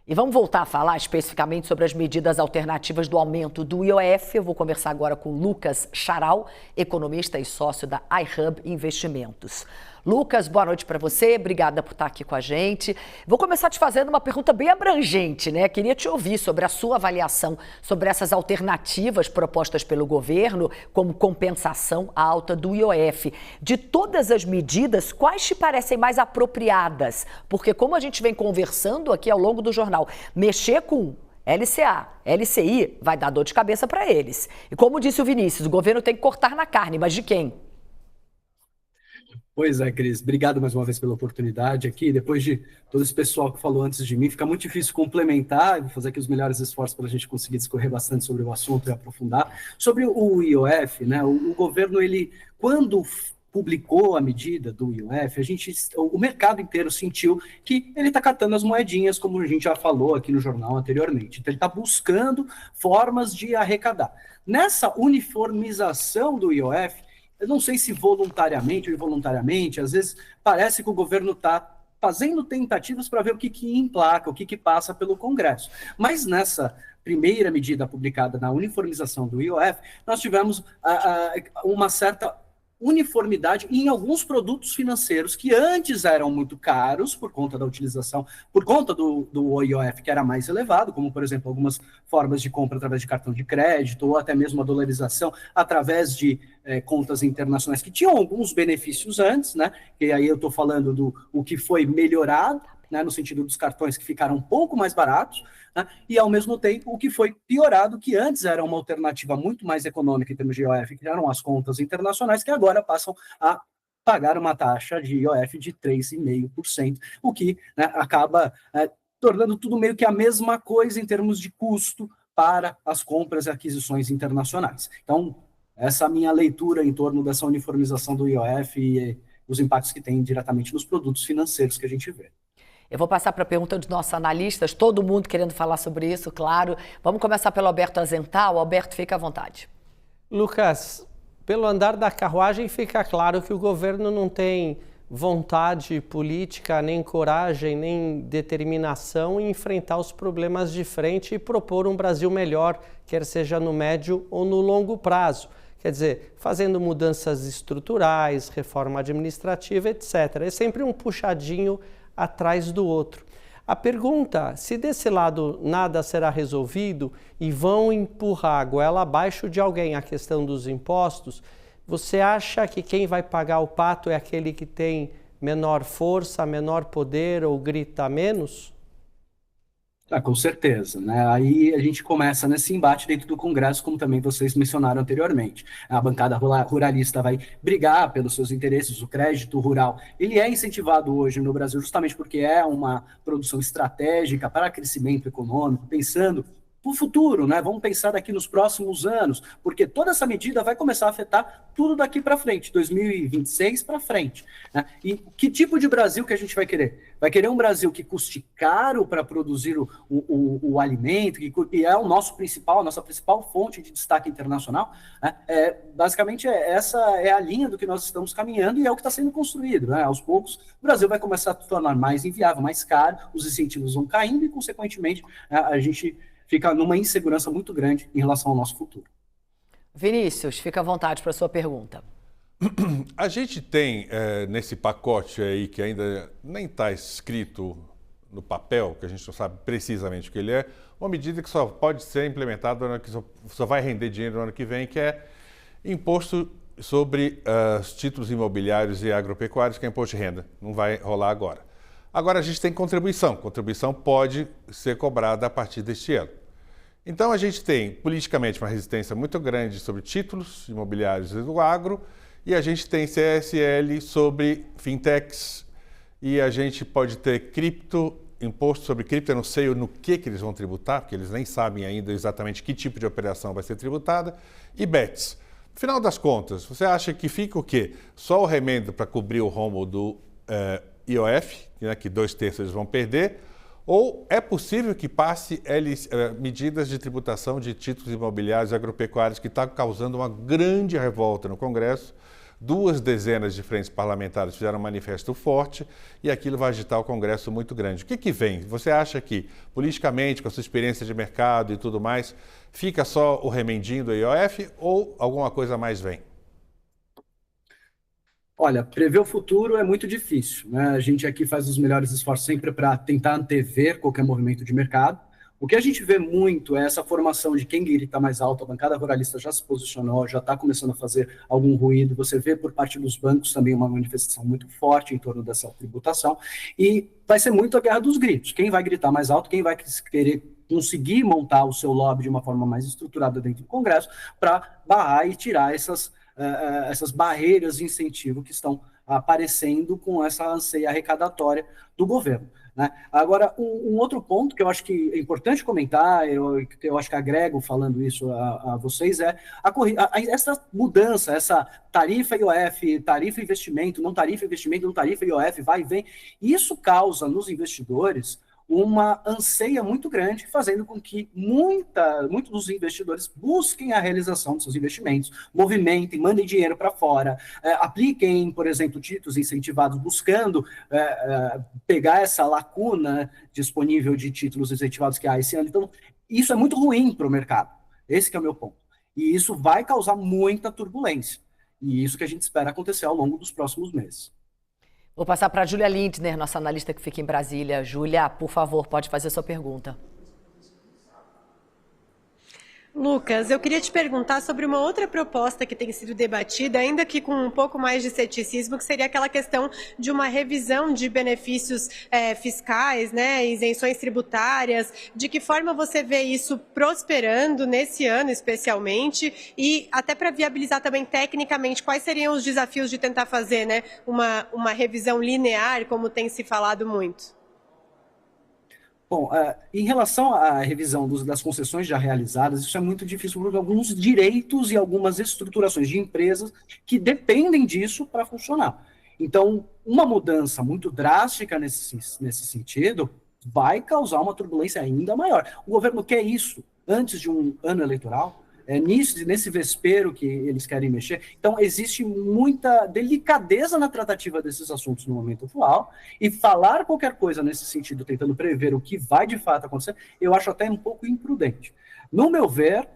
E vamos voltar a falar especificamente sobre as medidas alternativas do aumento do IOF. Eu vou conversar agora com Lucas Charal, economista e sócio da iHub Investimentos. Lucas, boa noite para você, obrigada por estar aqui com a gente. Vou começar te fazendo uma pergunta bem abrangente, né? Queria te ouvir sobre a sua avaliação sobre essas alternativas propostas pelo governo como compensação à alta do IOF. De todas as medidas, quais te parecem mais apropriadas? Porque como a gente vem conversando aqui ao longo do jornal, mexer com LCA, LCI vai dar dor de cabeça para eles. E como disse o Vinícius, o governo tem que cortar na carne, mas de quem? Pois é, Cris, obrigado mais uma vez pela oportunidade aqui. Depois de todo esse pessoal que falou antes de mim, fica muito difícil complementar. Vou fazer aqui os melhores esforços para a gente conseguir discorrer bastante sobre o assunto e aprofundar. Sobre o IOF, né? O governo, ele, quando publicou a medida do IOF, o mercado inteiro sentiu que ele está catando as moedinhas, como a gente já falou aqui no jornal anteriormente. Então, ele está buscando formas de arrecadar. Nessa uniformização do IOF, eu não sei se voluntariamente ou involuntariamente, às vezes parece que o governo está fazendo tentativas para ver o que emplaca, o que passa pelo Congresso. Mas nessa primeira medida publicada na uniformização do IOF, nós tivemos uma certa uniformidade em alguns produtos financeiros que antes eram muito caros por conta da utilização, por conta do IOF que era mais elevado, como, por exemplo, algumas formas de compra através de cartão de crédito ou até mesmo a dolarização através de contas internacionais que tinham alguns benefícios antes, né? E aí eu estou falando do o que foi melhorado, né, no sentido dos cartões que ficaram um pouco mais baratos, né, e ao mesmo tempo o que foi piorado, que antes era uma alternativa muito mais econômica em termos de IOF, que eram as contas internacionais, que agora passam a pagar uma taxa de IOF de 3,5%, o que, né, acaba tornando tudo meio que a mesma coisa em termos de custo para as compras e aquisições internacionais. Então, essa é a minha leitura em torno dessa uniformização do IOF e os impactos que tem diretamente nos produtos financeiros que a gente vê. Eu vou passar para a pergunta dos nossos analistas, todo mundo querendo falar sobre isso, claro. Vamos começar pelo Alberto Azental. Alberto, fica à vontade. Lucas, pelo andar da carruagem fica claro que o governo não tem vontade política, nem coragem, nem determinação em enfrentar os problemas de frente e propor um Brasil melhor, quer seja no médio ou no longo prazo. Quer dizer, fazendo mudanças estruturais, reforma administrativa, etc. É sempre um puxadinho atrás do outro. A pergunta, se desse lado nada será resolvido e vão empurrar a goela abaixo de alguém a questão dos impostos, você acha que quem vai pagar o pato é aquele que tem menor força, menor poder ou grita menos? Com certeza, né? Aí a gente começa nesse embate dentro do Congresso, como também vocês mencionaram anteriormente. A bancada ruralista vai brigar pelos seus interesses, o crédito rural. Ele é incentivado hoje no Brasil justamente porque é uma produção estratégica para crescimento econômico, pensando para o futuro, né? Vamos pensar daqui nos próximos anos, porque toda essa medida vai começar a afetar tudo daqui para frente, 2026 para frente, né? E que tipo de Brasil que a gente vai querer? Vai querer um Brasil que custe caro para produzir o alimento, que é a nossa principal fonte de destaque internacional, né? Basicamente, essa é a linha do que nós estamos caminhando e é o que está sendo construído, né? Aos poucos, o Brasil vai começar a se tornar mais inviável, mais caro, os incentivos vão caindo e, consequentemente, a gente fica numa insegurança muito grande em relação ao nosso futuro. Vinícius, fica à vontade para a sua pergunta. A gente tem nesse pacote aí, que ainda nem está escrito no papel, que a gente não sabe precisamente o que ele é, uma medida que só pode ser implementada, que só vai render dinheiro no ano que vem, que é imposto sobre os títulos imobiliários e agropecuários, que é imposto de renda. Não vai rolar agora. Agora a gente tem contribuição. Contribuição pode ser cobrada a partir deste ano. Então a gente tem politicamente uma resistência muito grande sobre títulos imobiliários e do agro, e a gente tem CSL sobre fintechs, e a gente pode ter imposto sobre cripto, eu não sei no que eles vão tributar, porque eles nem sabem ainda exatamente que tipo de operação vai ser tributada, e bets. No final das contas, você acha que fica o quê? Só o remendo para cobrir o rombo do IOF, né, que 2/3 eles vão perder, ou é possível que passe medidas de tributação de títulos imobiliários e agropecuários que está causando uma grande revolta no Congresso, 2 dezenas de frentes parlamentares fizeram um manifesto forte e aquilo vai agitar o Congresso muito grande. O que vem? Você acha que, politicamente, com a sua experiência de mercado e tudo mais, fica só o remendinho do IOF ou alguma coisa mais vem? Olha, prever o futuro é muito difícil, né? A gente aqui faz os melhores esforços sempre para tentar antever qualquer movimento de mercado. O que a gente vê muito é essa formação de quem grita mais alto. A bancada ruralista já se posicionou, já está começando a fazer algum ruído. Você vê por parte dos bancos também uma manifestação muito forte em torno dessa tributação. E vai ser muito a guerra dos gritos. Quem vai gritar mais alto, quem vai querer conseguir montar o seu lobby de uma forma mais estruturada dentro do Congresso para barrar e tirar essas barreiras de incentivo que estão aparecendo com essa anseia arrecadatória do governo. Né? Agora, um outro ponto que eu acho que é importante comentar, eu acho que agrego falando isso a vocês, é essa mudança, essa tarifa IOF, tarifa investimento, não tarifa IOF, vai e vem. Isso causa nos investidores uma anseia muito grande, fazendo com que muitos dos investidores busquem a realização dos seus investimentos, movimentem, mandem dinheiro para fora, apliquem, por exemplo, títulos incentivados, buscando pegar essa lacuna disponível de títulos incentivados que há esse ano. Então, isso é muito ruim para o mercado. Esse que é o meu ponto. E isso vai causar muita turbulência. E isso que a gente espera acontecer ao longo dos próximos meses. Vou passar para a Júlia Lindner, nossa analista que fica em Brasília. Júlia, por favor, pode fazer sua pergunta. Lucas, eu queria te perguntar sobre uma outra proposta que tem sido debatida, ainda que com um pouco mais de ceticismo, que seria aquela questão de uma revisão de benefícios fiscais, né, isenções tributárias. De que forma você vê isso prosperando nesse ano, especialmente, e até para viabilizar também tecnicamente quais seriam os desafios de tentar fazer, né, uma revisão linear, como tem se falado muito? Bom, em relação à revisão das concessões já realizadas, isso é muito difícil por alguns direitos e algumas estruturações de empresas que dependem disso para funcionar. Então, uma mudança muito drástica nesse sentido vai causar uma turbulência ainda maior. O governo quer isso antes de um ano eleitoral. Nesse vespero que eles querem mexer. Então, existe muita delicadeza na tratativa desses assuntos no momento atual, e falar qualquer coisa nesse sentido, tentando prever o que vai de fato acontecer, eu acho até um pouco imprudente. No meu ver,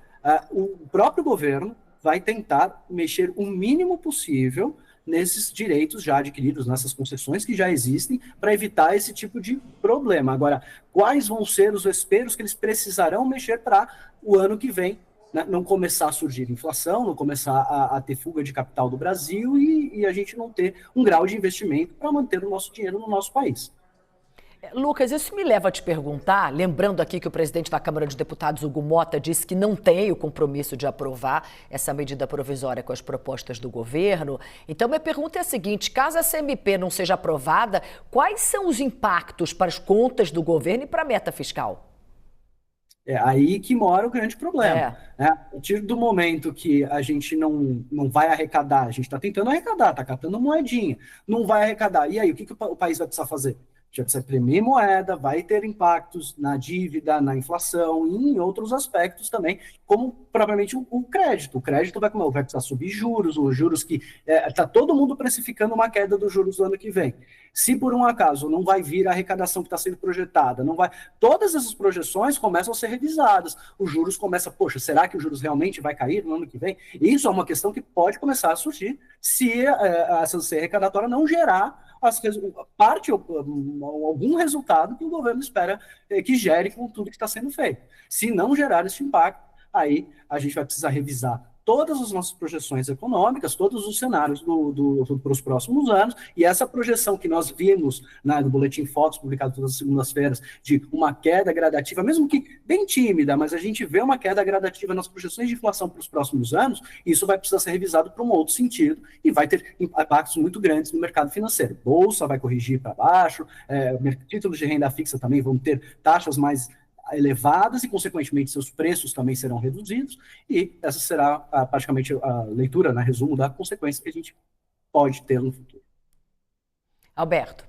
o próprio governo vai tentar mexer o mínimo possível nesses direitos já adquiridos, nessas concessões que já existem, para evitar esse tipo de problema. Agora, quais vão ser os vesperos que eles precisarão mexer para o ano que vem, não começar a surgir inflação, não começar a ter fuga de capital do Brasil e a gente não ter um grau de investimento para manter o nosso dinheiro no nosso país. Lucas, isso me leva a te perguntar, lembrando aqui que o presidente da Câmara de Deputados, Hugo Motta, disse que não tem o compromisso de aprovar essa medida provisória com as propostas do governo. Então, minha pergunta é a seguinte: caso essa MP não seja aprovada, quais são os impactos para as contas do governo e para a meta fiscal? É aí que mora o grande problema. Né? A partir do momento que a gente não vai arrecadar, a gente está tentando arrecadar, está catando moedinha, não vai arrecadar. E aí, o que o país vai precisar fazer? Já precisa imprimir moeda, vai ter impactos na dívida, na inflação e em outros aspectos também, como propriamente o crédito. O crédito vai precisar subir juros, os juros que está todo mundo precificando uma queda dos juros no ano que vem. Se por um acaso não vai vir a arrecadação que está sendo projetada, não vai, todas essas projeções começam a ser revisadas. Os juros começam, poxa, será que os juros realmente vai cair no ano que vem? Isso é uma questão que pode começar a surgir se essa arrecadatória não gerar algum resultado que o governo espera que gere com tudo que está sendo feito. Se não gerar esse impacto, aí a gente vai precisar revisar todas as nossas projeções econômicas, todos os cenários para os próximos anos, e essa projeção que nós vimos no Boletim Focus, publicado todas as segundas-feiras, de uma queda gradativa, mesmo que bem tímida, mas a gente vê uma queda gradativa nas projeções de inflação para os próximos anos, isso vai precisar ser revisado para um outro sentido, e vai ter impactos muito grandes no mercado financeiro. Bolsa vai corrigir para baixo, títulos de renda fixa também vão ter taxas mais elevadas e, consequentemente, seus preços também serão reduzidos, e essa será praticamente a leitura, resumo da consequência que a gente pode ter no futuro. Alberto.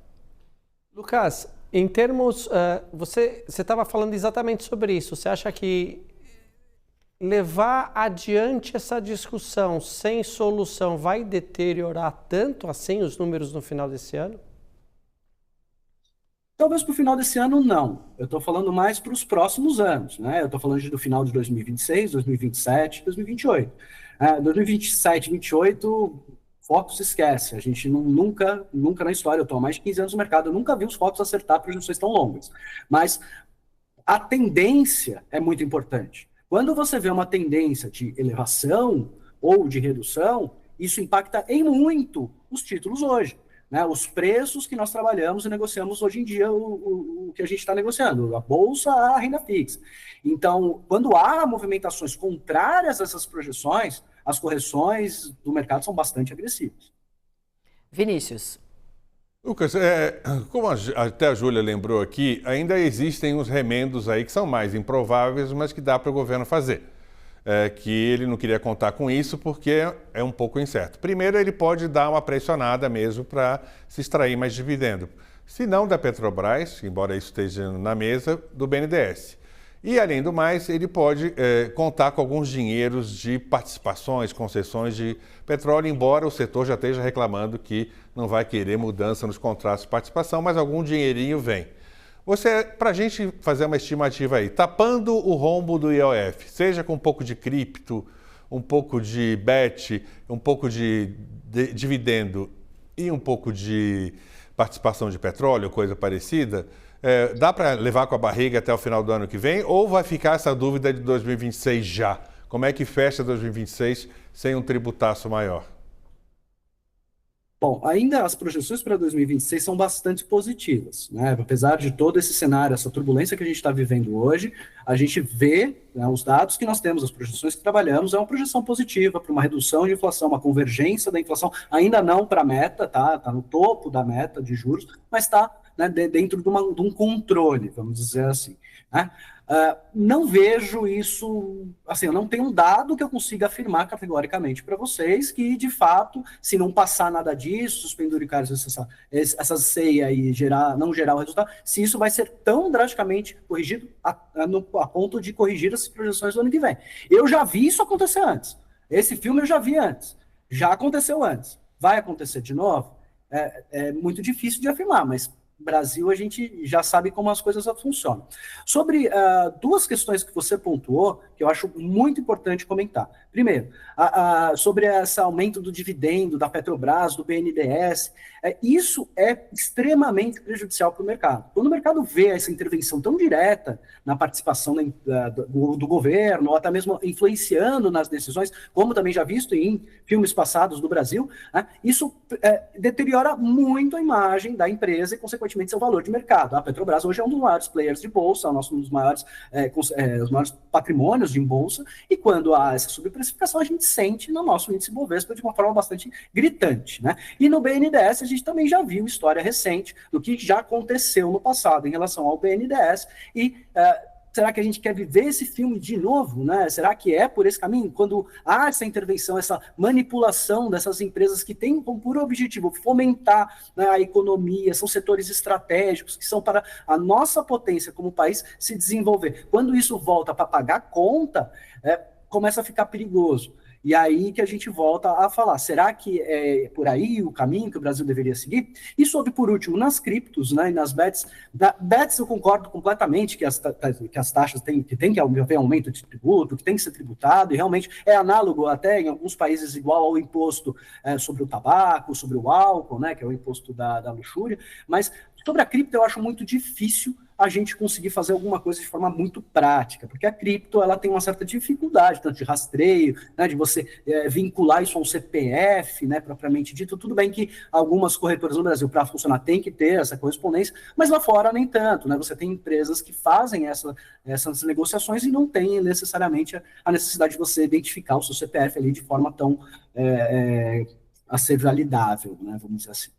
Lucas, em termos, você estava falando exatamente sobre isso. Você acha que levar adiante essa discussão sem solução vai deteriorar tanto assim os números no final desse ano? Talvez para o final desse ano, não. Eu estou falando mais para os próximos anos, né? Eu estou falando do final de 2026, 2027, 2028. 2027, 2028, Focus esquece. A gente nunca na história, eu estou há mais de 15 anos no mercado, eu nunca vi os Focus acertar projeções tão longas. Mas a tendência é muito importante. Quando você vê uma tendência de elevação ou de redução, isso impacta em muito os títulos hoje. Né, os preços que nós trabalhamos e negociamos hoje em dia, o que a gente está negociando, a bolsa, a renda fixa. Então, quando há movimentações contrárias a essas projeções, as correções do mercado são bastante agressivas. Vinícius. Lucas, como até a Júlia lembrou aqui, ainda existem uns remendos aí que são mais improváveis, mas que dá para o governo fazer. Que ele não queria contar com isso porque é um pouco incerto. Primeiro, ele pode dar uma pressionada mesmo para se extrair mais dividendo. Se não da Petrobras, embora isso esteja na mesa, do BNDES. E, além do mais, ele pode contar com alguns dinheiros de participações, concessões de petróleo, embora o setor já esteja reclamando que não vai querer mudança nos contratos de participação, mas algum dinheirinho vem. Para a gente fazer uma estimativa aí, tapando o rombo do IOF, seja com um pouco de cripto, um pouco de BET, um pouco de dividendo e um pouco de participação de petróleo, coisa parecida, dá para levar com a barriga até o final do ano que vem ou vai ficar essa dúvida de 2026 já? Como é que fecha 2026 sem um tributaço maior? Bom, ainda as projeções para 2026 são bastante positivas, né? Apesar de todo esse cenário, essa turbulência que a gente está vivendo hoje, a gente vê, né, os dados que nós temos, as projeções que trabalhamos, é uma projeção positiva para uma redução de inflação, uma convergência da inflação, ainda não para a meta, tá no topo da meta de juros, mas está, né, dentro de um controle, vamos dizer assim, né? Não vejo isso, assim, eu não tenho um dado que eu consiga afirmar categoricamente para vocês que, de fato, se não passar nada disso, se os penduricários essa ceia e não gerar o resultado, se isso vai ser tão drasticamente corrigido a ponto de corrigir as projeções do ano que vem. Eu já vi isso acontecer antes. Esse filme eu já vi antes. Já aconteceu antes. Vai acontecer de novo? É muito difícil de afirmar, mas Brasil, a gente já sabe como as coisas funcionam. Sobre duas questões que você pontuou, que eu acho muito importante comentar. Primeiro, sobre esse aumento do dividendo da Petrobras, do BNDES, isso é extremamente prejudicial para o mercado. Quando o mercado vê essa intervenção tão direta na participação do governo, ou até mesmo influenciando nas decisões, como também já visto em filmes passados do Brasil, isso deteriora muito a imagem da empresa e, consequentemente, seu valor de mercado. A Petrobras hoje é um dos maiores players de bolsa, um dos maiores, os maiores patrimônios de bolsa, e quando há essa subprecificação, a gente sente no nosso índice Bovespa de uma forma bastante gritante, né? E no BNDES, a gente também já viu história recente do que já aconteceu no passado em relação ao BNDES e será que a gente quer viver esse filme de novo, né? Será que é por esse caminho? Quando há essa intervenção, essa manipulação dessas empresas que têm como puro objetivo fomentar, né, a economia, são setores estratégicos que são para a nossa potência como país se desenvolver. Quando isso volta para pagar conta, começa a ficar perigoso. E aí que a gente volta a falar, será que é por aí o caminho que o Brasil deveria seguir? E sobre, por último, nas criptos, né, e nas bets, bets eu concordo completamente que as taxas tem que haver aumento de tributo, que tem que ser tributado, e realmente é análogo até em alguns países igual ao imposto sobre o tabaco, sobre o álcool, né, que é o imposto da luxúria, mas sobre a cripto eu acho muito difícil a gente conseguir fazer alguma coisa de forma muito prática, porque a cripto ela tem uma certa dificuldade, tanto de rastreio, né, de você vincular isso a um CPF, né, propriamente dito. Tudo bem que algumas corretoras no Brasil, para funcionar, tem que ter essa correspondência, mas lá fora nem tanto, né? Você tem empresas que fazem essas negociações e não tem necessariamente a necessidade de você identificar o seu CPF ali de forma tão a ser validável, né, vamos dizer assim.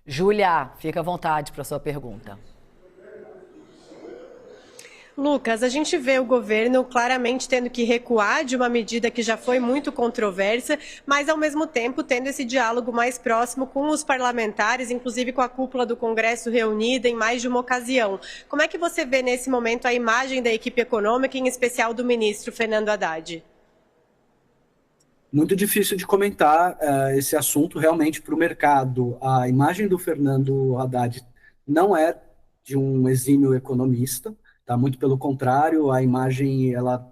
Júlia, fica à vontade para a sua pergunta. Lucas, a gente vê o governo claramente tendo que recuar de uma medida que já foi muito controversa, mas ao mesmo tempo tendo esse diálogo mais próximo com os parlamentares, inclusive com a cúpula do Congresso reunida em mais de uma ocasião. Como é que você vê nesse momento a imagem da equipe econômica, em especial do ministro Fernando Haddad? Muito difícil de comentar esse assunto realmente para o mercado. A imagem do Fernando Haddad não é de um exímio economista. Tá? Muito pelo contrário, a imagem ela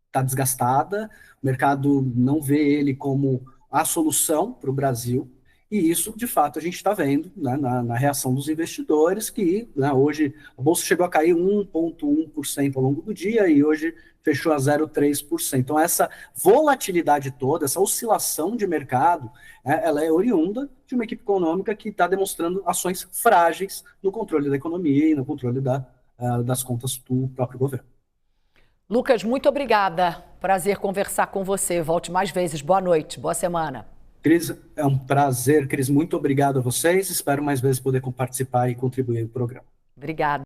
está desgastada, o mercado não vê ele como a solução para o Brasil, e isso, de fato, a gente está vendo, né, na reação dos investidores, que, né, hoje a Bolsa chegou a cair 1,1% ao longo do dia e hoje fechou a 0,3%. Então, essa volatilidade toda, essa oscilação de mercado, ela é oriunda de uma equipe econômica que está demonstrando ações frágeis no controle da economia e no controle das contas do próprio governo. Lucas, muito obrigada. Prazer conversar com você. Volte mais vezes. Boa noite, boa semana. Cris, é um prazer. Cris, muito obrigado a vocês. Espero mais vezes poder participar e contribuir no programa. Obrigada.